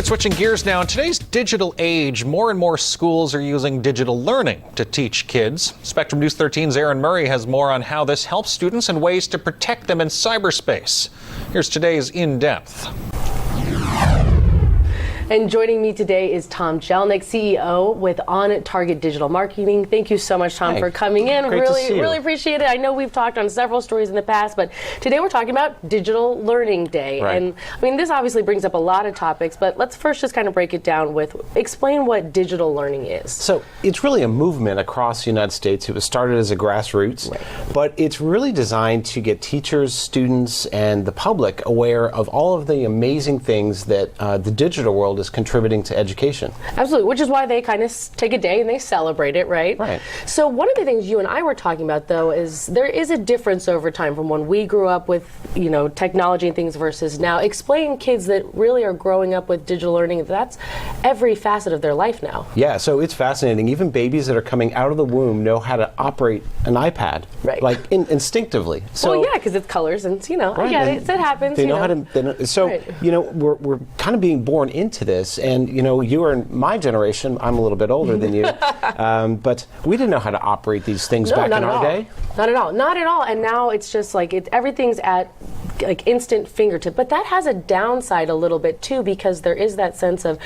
All right, switching gears now. In today's digital age, more and more schools are using digital learning to teach kids. Spectrum News 13's Aaron Murray has more on how this helps students and ways to protect them in cyberspace. Here's today's In Depth. And joining me today is Tom Jelneck, CEO with On Target Digital Marketing. Thank you so much, Tom, for coming in. Great to see you. Really appreciate it. I know we've talked on several stories in the past, but today we're talking about Digital Learning Day. Right. And I mean, this obviously brings up a lot of topics, but let's first just kind of break it down with explain what digital learning is. So it's really a movement across the United States. It was started as a grassroots, but it's really designed to get teachers, students, and the public aware of all of the amazing things that the digital world is contributing to education. Absolutely, which is why they kind of take a day and they celebrate it, right? Right. So one of the things you and I were talking about, though, is there is a difference over time from when we grew up with, you know, technology and things versus now. Explain kids that really are growing up with digital learning, that's every facet of their life now. Yeah, so it's fascinating. Even babies that are coming out of the womb know how to operate an iPad, like instinctively. So, well, yeah, because it's colors and, you know, I get it. It happens. They know how to. So, you know, we're kind of being born into this. And, you know, you are in my generation. I'm a little bit older than you. But we didn't know how to operate these things back in our day. Not at all. Not at all. And now it's just like everything's at like instant fingertip. But that has a downside a little bit too, because there is that sense of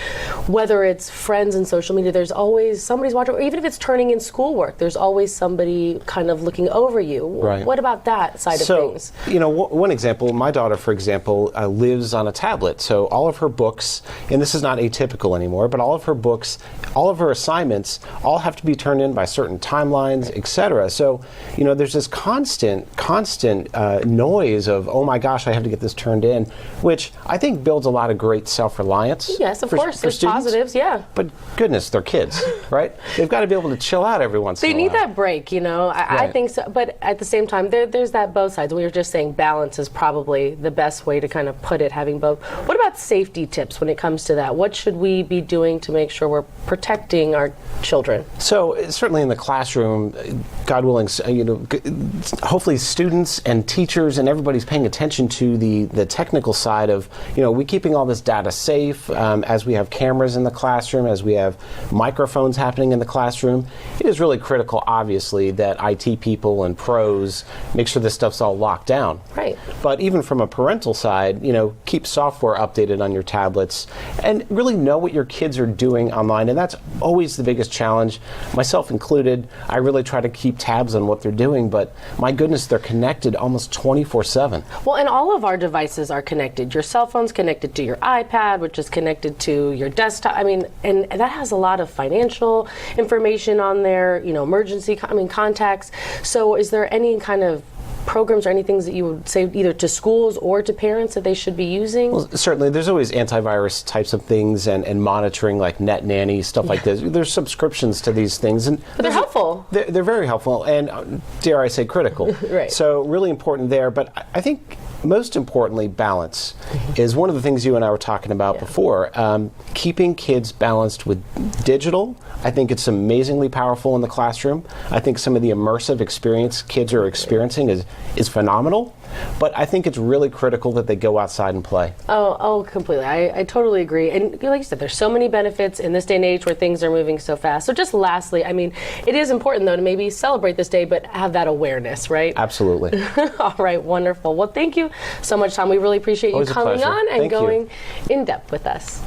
whether it's friends and social media, there's always somebody's watching, or even if it's turning in schoolwork, there's always somebody kind of looking over you. Right. What about that side of things? You know, one example, my daughter, for example, lives on a tablet. So all of her books, and this is not atypical anymore, but all of her books, all of her assignments, all have to be turned in by certain timelines, etc. So, you know, there's this constant noise of, oh my gosh, I have to get this turned in, which I think builds a lot of great self-reliance. Yes, of course, there's positives, yeah. But goodness, they're kids, right? They've got to be able to chill out every once in a while. They need that break, you know. I think so, but at the same time, there's that both sides. We were just saying balance is probably the best way to kind of put it, having both. What about safety tips when it comes to that? What should we be doing to make sure we're protecting our children? So certainly in the classroom, God willing, you know, hopefully students and teachers and everybody's paying attention to the technical side of, you know, we keeping all this data safe as we have cameras in the classroom, as we have microphones happening in the classroom. It is really critical, obviously, that IT people and pros make sure this stuff's all locked down. Right. But even from a parental side, you know, keep software updated on your tablets and really know what your kids are doing online. And that's always the biggest challenge, myself included. I really try to keep tabs on what they're doing, but my goodness, they're connected almost 24/7. Well, and all of our devices are connected. Your cell phone's connected to your iPad, which is connected to your desktop. I mean, and that has a lot of financial information on there, you know, emergency, contacts. So is there any kind of programs or any things that you would say either to schools or to parents that they should be using? Well, certainly. There's always antivirus types of things and monitoring like Net Nanny, stuff like this. There's subscriptions to these things. But they're helpful. They're very helpful and, dare I say, critical. Right. So really important there. But I think most importantly, balance is one of the things you and I were talking about before. Keeping kids balanced with digital, I think it's amazingly powerful in the classroom. I think some of the immersive experience kids are experiencing is phenomenal. But I think it's really critical that they go outside and play. Oh, completely. I totally agree. And like you said, there's so many benefits in this day and age where things are moving so fast. So just lastly, I mean, it is important, though, to maybe celebrate this day, but have that awareness, right? Absolutely. All right, wonderful. Well, thank you so much, Tom. We really appreciate you coming on and going in depth with us.